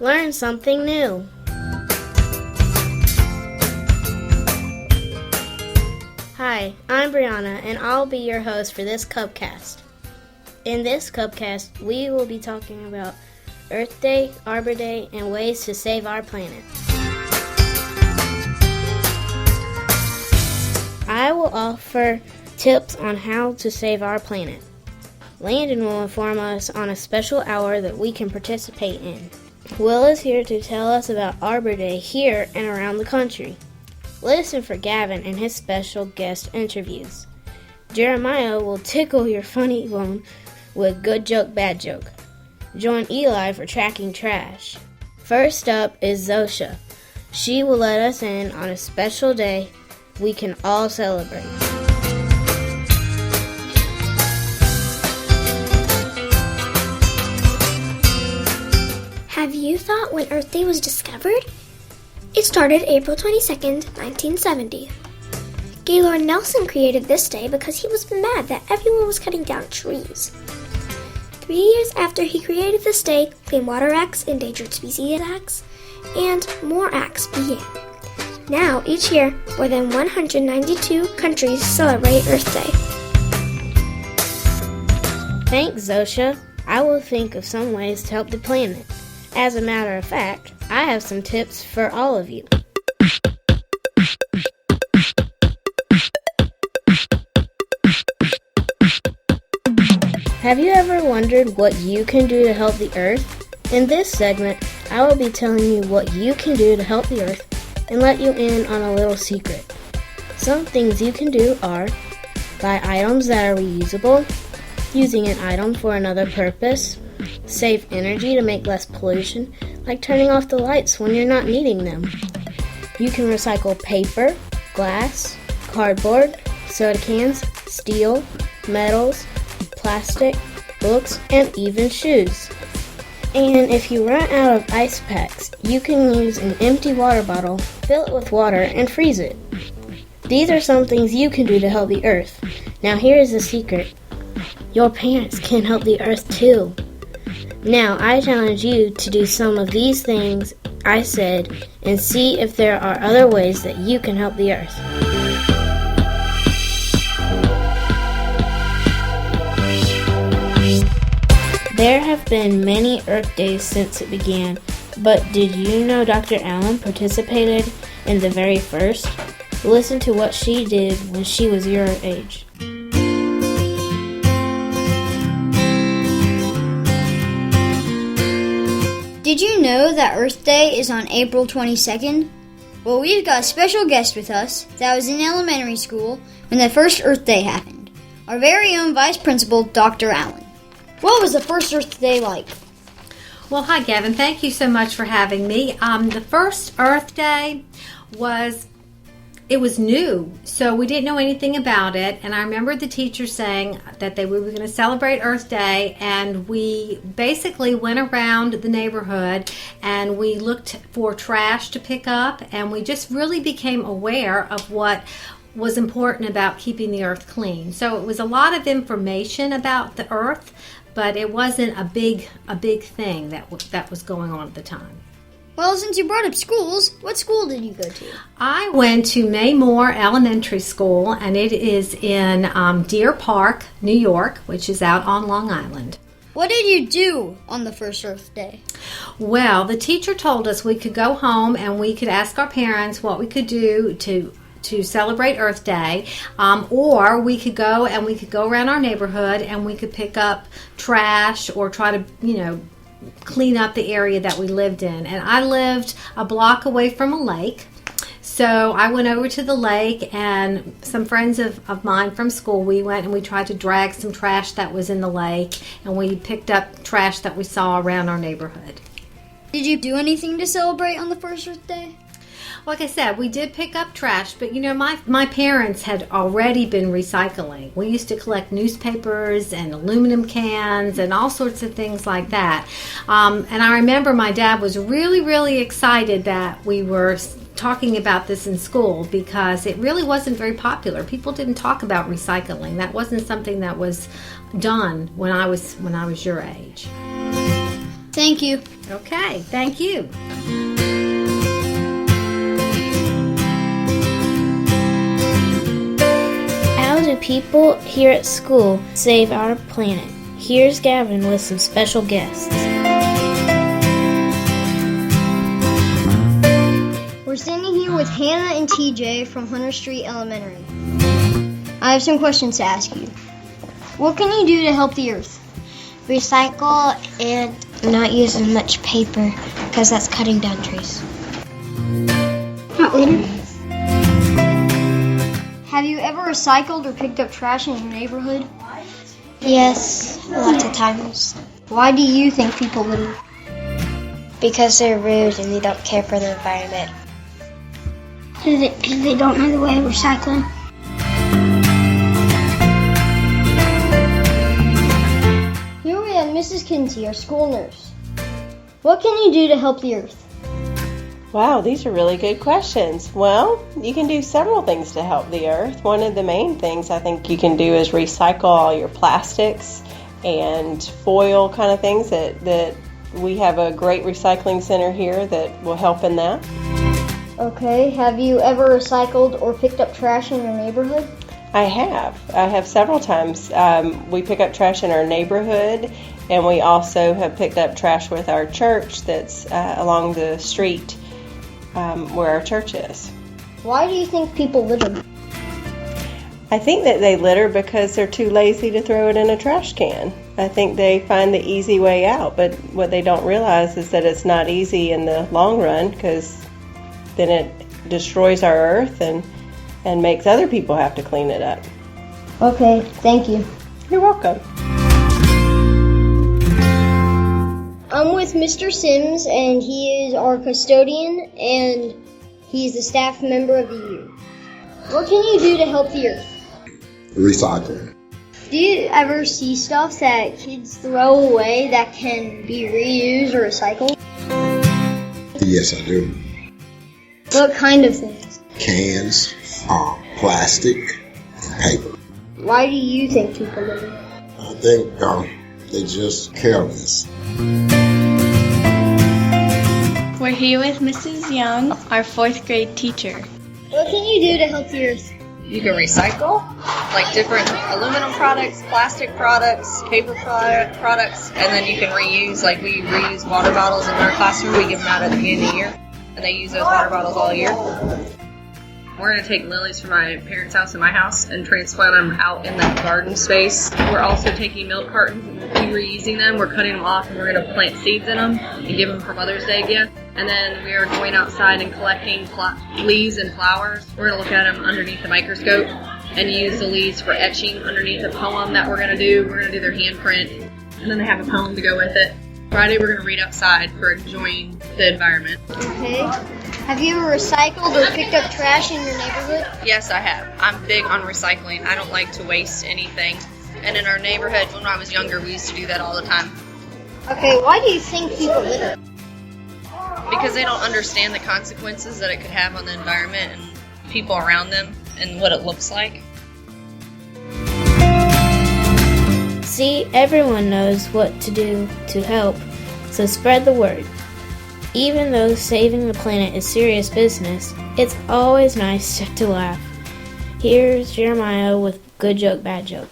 Learn something new. Hi, I'm Brianna, and I'll be your host for this CubCast. In this CubCast, we will be talking about Earth Day, Arbor Day, and ways to save our planet. I will offer tips on how to save our planet. Landon will inform us on a special hour that we can participate in. Will is here to tell us about Arbor Day here and around the country. Listen for Gavin and his special guest interviews. Jeremiah will tickle your funny bone with Good Joke, Bad Joke. Join Eli for Tracking Trash. First up is Zosha. She will let us in on a special day we can all celebrate. Have you thought when Earth Day was discovered? It started April 22nd, 1970. Gaylord Nelson created this day because he was mad that everyone was cutting down trees. 3 years after he created this day, Clean Water Acts, Endangered Species Acts, and more acts began. Now, each year, more than 192 countries celebrate Earth Day. Thanks, Zosha. I will think of some ways to help the planet. As a matter of fact, I have some tips for all of you. Have you ever wondered what you can do to help the Earth? In this segment, I will be telling you what you can do to help the Earth and let you in on a little secret. Some things you can do are buy items that are reusable, using an item for another purpose, save energy to make less pollution, like turning off the lights when you're not needing them. You can recycle paper, glass, cardboard, soda cans, steel, metals, plastic, books, and even shoes. And if you run out of ice packs, you can use an empty water bottle, fill it with water, and freeze it. These are some things you can do to help the Earth. Now here is the secret. Your parents can help the Earth too. Now, I challenge you to do some of these things I said and see if there are other ways that you can help the Earth. There have been many Earth Days since it began, but did you know Dr. Allen participated in the very first? Listen to what she did when she was your age. Did you know that Earth Day is on April 22nd? Well, we've got a special guest with us that was in elementary school when the first Earth Day happened. Our very own Vice Principal, Dr. Allen. What was the first Earth Day like? Well, hi, Gavin. Thank you so much for having me. The first Earth Day was new, so we didn't know anything about it. And I remember the teacher saying that we were going to celebrate Earth Day, and we basically went around the neighborhood and we looked for trash to pick up, and we just really became aware of what was important about keeping the earth clean. So it was a lot of information about the earth, but it wasn't a big thing that was going on at the time. Well, since you brought up schools, what school did you go to? I went to Maymore Elementary School, and it is in Deer Park, New York, which is out on Long Island. What did you do on the first Earth Day? Well, the teacher told us we could go home and we could ask our parents what we could do to celebrate Earth Day, or we could go around our neighborhood and we could pick up trash or try to, clean up the area that we lived in. And I lived a block away from a lake, so I went over to the lake, and some friends of mine from school, we went and we tried to drag some trash that was in the lake, and we picked up trash that we saw around our neighborhood. Did you do anything to celebrate on the first Earth Day? Like I said, we did pick up trash, but my parents had already been recycling. We used to collect newspapers and aluminum cans and all sorts of things like that. And I remember my dad was really, really excited that we were talking about this in school, because it really wasn't very popular. People didn't talk about recycling. That wasn't something that was done when I was your age. Thank you. Okay, thank you. How do people here at school save our planet? Here's Gavin with some special guests. We're standing here with Hannah and TJ from Hunter Street Elementary. I have some questions to ask you. What can you do to help the earth? Recycle and not use as much paper because that's cutting down trees. Not litter. Have you ever recycled or picked up trash in your neighborhood? Yes, lots of times. Why do you think people litter? Because they're rude and they don't care for the environment. Because they don't know the way of recycling. Here we have Mrs. Kinsey, our school nurse. What can you do to help the earth? Wow, these are really good questions. Well, you can do several things to help the earth. One of the main things I think you can do is recycle all your plastics and foil kind of things that we have a great recycling center here that will help in that. Okay, have you ever recycled or picked up trash in your neighborhood? I have several times. We pick up trash in our neighborhood, and we also have picked up trash with our church that's along the street where our church is. Why do you think people litter? I think that they litter because they're too lazy to throw it in a trash can. I think they find the easy way out, but what they don't realize is that it's not easy in the long run, because then it destroys our earth and makes other people have to clean it up. Okay, thank you. You're welcome. I'm with Mr. Sims, and he is our custodian, and he's the staff member of the year. What can you do to help the earth? Recycling. Do you ever see stuff that kids throw away that can be reused or recycled? Yes, I do. What kind of things? Cans, plastic, paper. Why do you think people litter? I think they're just careless. We're here with Mrs. Young, our 4th grade teacher. What can you do to help the earth? You can recycle, like different aluminum products, plastic products, paper products, and then you can reuse, like we reuse water bottles in our classroom. We give them out at the beginning of the year, and they use those water bottles all year. We're going to take lilies from my parents' house and my house and transplant them out in that garden space. We're also taking milk cartons and reusing them. We're cutting them off and we're going to plant seeds in them and give them for Mother's Day gift. And then we are going outside and collecting leaves and flowers. We're going to look at them underneath the microscope and use the leaves for etching underneath a poem that we're going to do. We're going to do their handprint, and then they have a poem to go with it. Friday we're going to read outside for enjoying the environment. Okay. Have you ever recycled or picked up trash in your neighborhood? Yes, I have. I'm big on recycling. I don't like to waste anything. And in our neighborhood, when I was younger, we used to do that all the time. Okay, why do you think people litter? Because they don't understand the consequences that it could have on the environment and people around them and what it looks like. See, everyone knows what to do to help, so spread the word. Even though saving the planet is serious business, it's always nice to laugh. Here's Jeremiah with Good Joke, Bad Joke.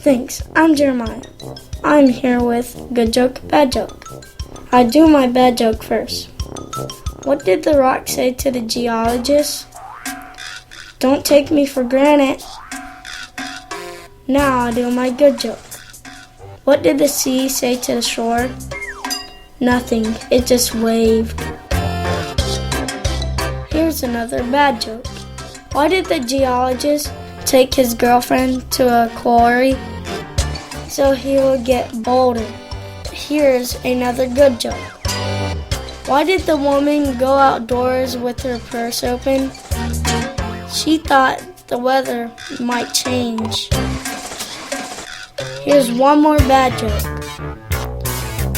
Thanks, I'm Jeremiah. I'm here with Good Joke, Bad Joke. I do my bad joke first. What did the rock say to the geologist? Don't take me for granted. Now I'll do my good joke. What did the sea say to the shore? Nothing, it just waved. Here's another bad joke. Why did the geologist take his girlfriend to a quarry? So he would get bolder. Here's another good joke. Why did the woman go outdoors with her purse open? She thought the weather might change. Here's one more bad joke.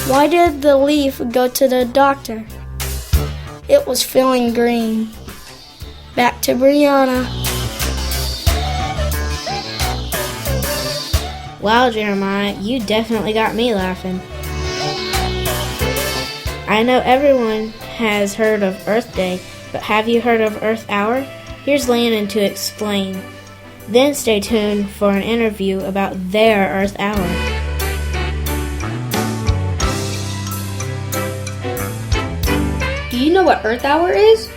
Why did the leaf go to the doctor? It was feeling green. Back to Brianna. Wow, Jeremiah, you definitely got me laughing. I know everyone has heard of Earth Day, but have you heard of Earth Hour? Here's Landon to explain. Then stay tuned for an interview about their Earth Hour. Do you know what Earth Hour is?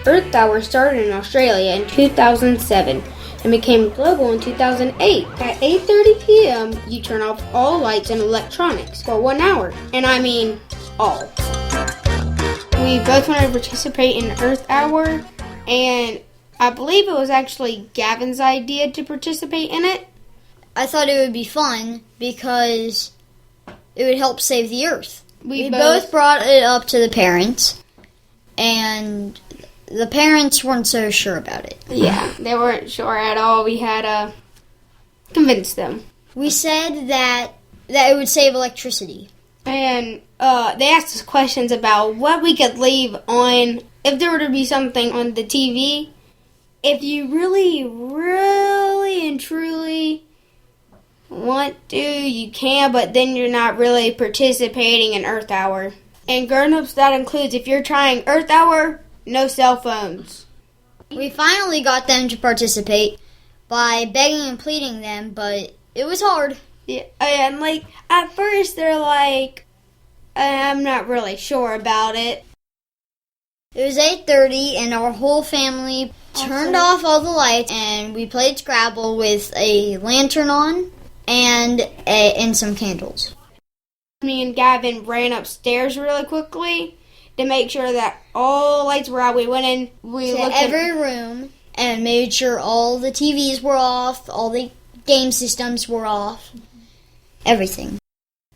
Earth Hour started in Australia in 2007 and became global in 2008. At 8:30 p.m., you turn off all lights and electronics for 1 hour. And I mean all. We both wanted to participate in Earth Hour, and I believe it was actually Gavin's idea to participate in it. I thought it would be fun because it would help save the Earth. We both brought it up to the parents, and the parents weren't so sure about it. Yeah, they weren't sure at all. We had to convince them. We said that it would save electricity. And they asked us questions about what we could leave on, if there were to be something on the TV. If you really, really and truly want to, you can, but then you're not really participating in Earth Hour. And grown-ups, that includes if you're trying Earth Hour, no cell phones. We finally got them to participate by begging and pleading them, but it was hard. Yeah, and at first they're like, I'm not really sure about it. It was 8:30 and our whole family turned off all the lights and we played Scrabble with a lantern on and some candles. Me and Gavin ran upstairs really quickly to make sure that all lights were out. We went in, we looked at every room and made sure all the TVs were off, all the game systems were off, everything.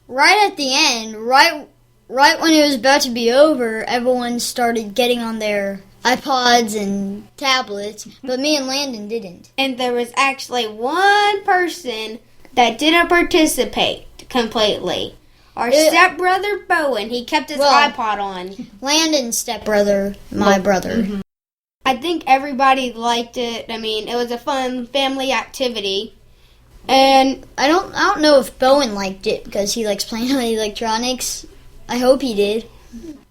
Right at the end, right when it was about to be over, everyone started getting on their iPods and tablets, but me and Landon didn't. And there was actually one person that didn't participate completely. Our stepbrother, Bowen, he kept his iPod on. Landon's stepbrother, my brother. Mm-hmm. I think everybody liked it. I mean, it was a fun family activity. And I don't know if Bowen liked it because he likes playing on electronics. I hope he did.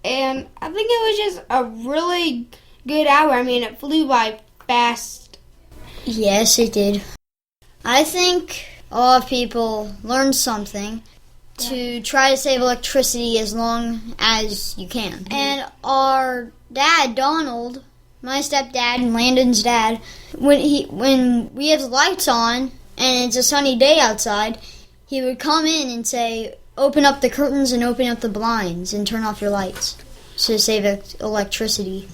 And I think it was just a really good hour. I mean, it flew by fast. Yes, it did. I think a lot of people learned something to try to save electricity as long as you can. And our dad, Donald, my stepdad and Landon's dad, when we have the lights on and it's a sunny day outside, he would come in and say, open up the curtains and open up the blinds and turn off your lights to save electricity.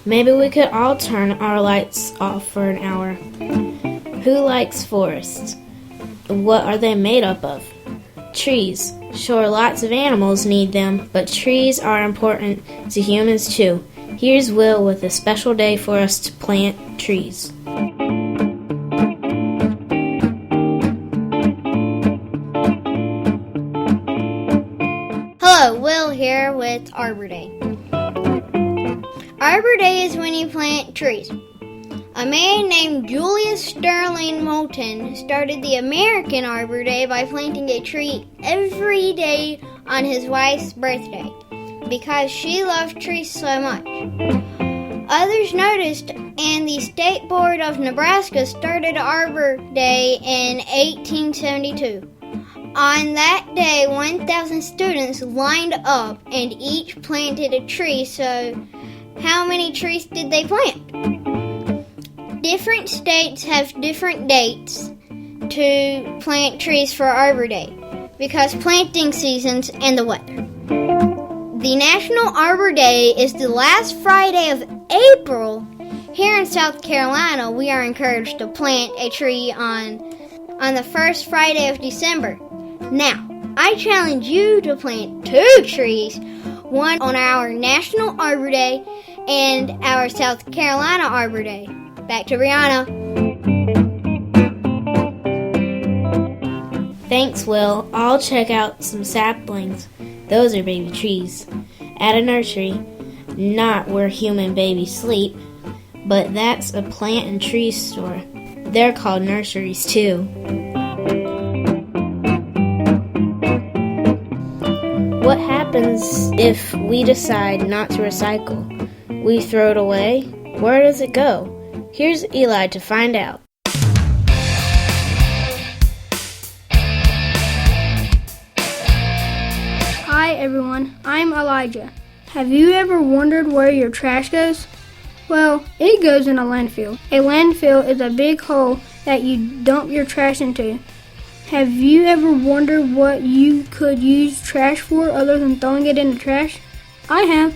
Maybe we could all turn our lights off for an hour. Who likes forests? What are they made up of? Trees. Sure, lots of animals need them, but trees are important to humans too. Here's Will with a special day for us to plant trees. Hello, Will here with Arbor Day. Arbor Day is when you plant trees. A man named Julius Sterling Moulton started the American Arbor Day by planting a tree every day on his wife's birthday because she loved trees so much. Others noticed, and the State Board of Nebraska started Arbor Day in 1872. On that day, 1,000 students lined up and each planted a tree. So, how many trees did they plant? Different states have different dates to plant trees for Arbor Day because planting seasons and the weather. The National Arbor Day is the last Friday of April. Here in South Carolina, we are encouraged to plant a tree on the first Friday of December. Now, I challenge you to plant 2 trees, one on our National Arbor Day and our South Carolina Arbor Day. Back to Brianna. Thanks, Will. I'll check out some saplings. Those are baby trees. At a nursery, not where human babies sleep, but that's a plant and tree store. They're called nurseries too. What happens if we decide not to recycle? We throw it away? Where does it go? Here's Eli to find out. Hi everyone, I'm Elijah. Have you ever wondered where your trash goes? Well, it goes in a landfill. A landfill is a big hole that you dump your trash into. Have you ever wondered what you could use trash for other than throwing it in the trash? I have.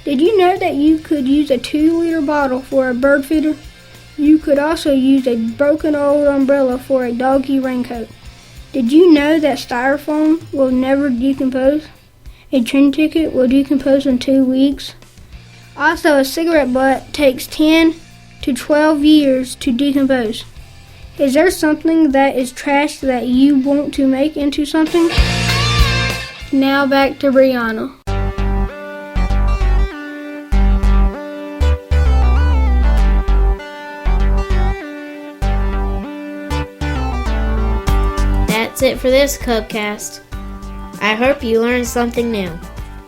Did you know that you could use a 2-liter bottle for a bird feeder? You could also use a broken old umbrella for a doggy raincoat. Did you know that styrofoam will never decompose? A train ticket will decompose in 2 weeks. Also, a cigarette butt takes 10 to 12 years to decompose. Is there something that is trash that you want to make into something? Now back to Brianna. That's it for this CubCast. I hope you learned something new.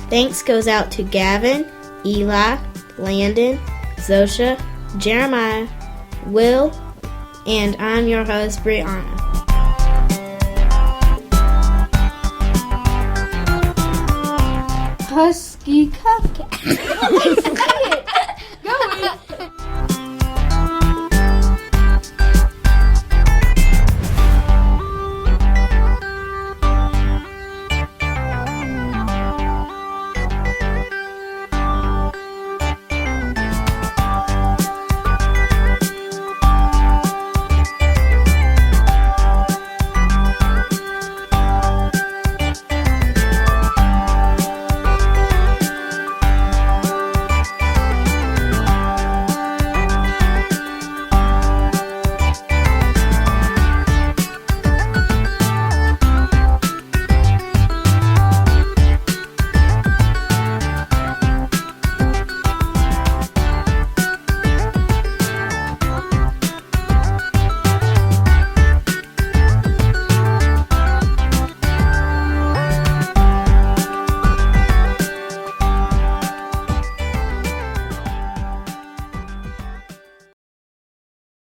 Thanks goes out to Gavin, Eli, Landon, Zosha, Jeremiah, Will, and I'm your host, Brianna. Husky CubCasters.